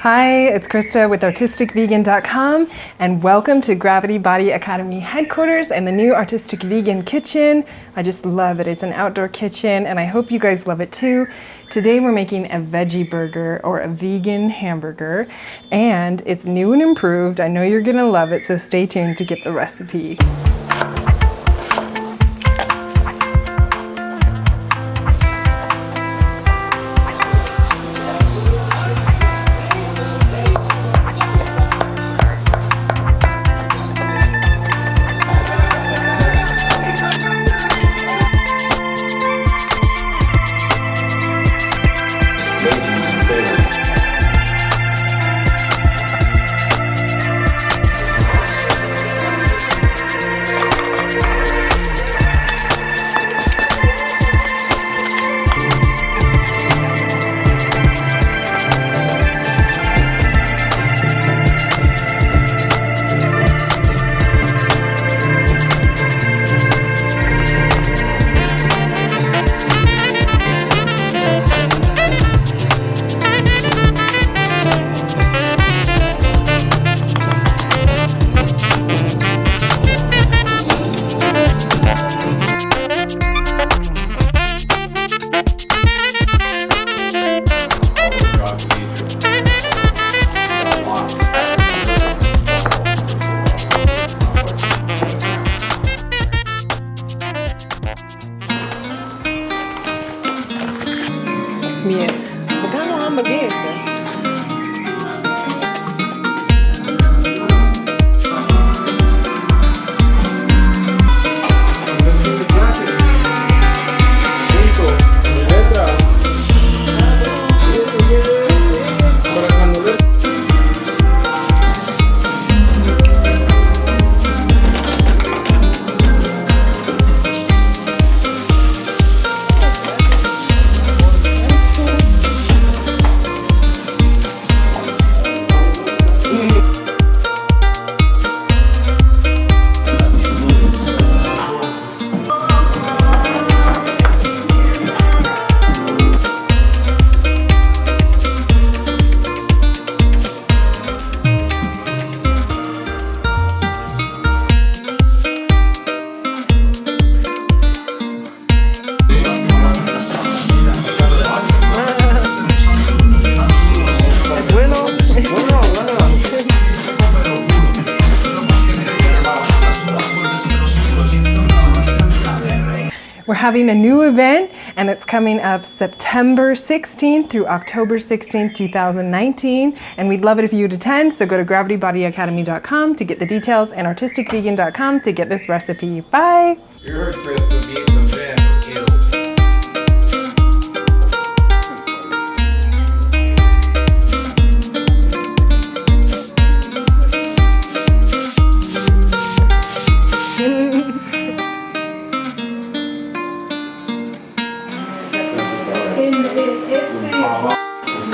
Hi, it's Christa with ArtisticVegan.com and welcome to Gravity Body Academy headquarters and the new Artistic Vegan kitchen. I just love it. It's an outdoor kitchen and I hope you guys love it too. Today we're making a veggie burger or a vegan hamburger and it's new and improved. I know you're gonna love it, so stay tuned to get the recipe. Bien, Vegana Hamburguesas. We're having a new event and it's coming up September 16th through October 16th, 2019. And we'd love it if you'd attend. So go to gravitybodyacademy.com to get the details and artisticvegan.com to get this recipe. Bye. You heard Christa beat the band with kills.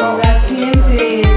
Reciente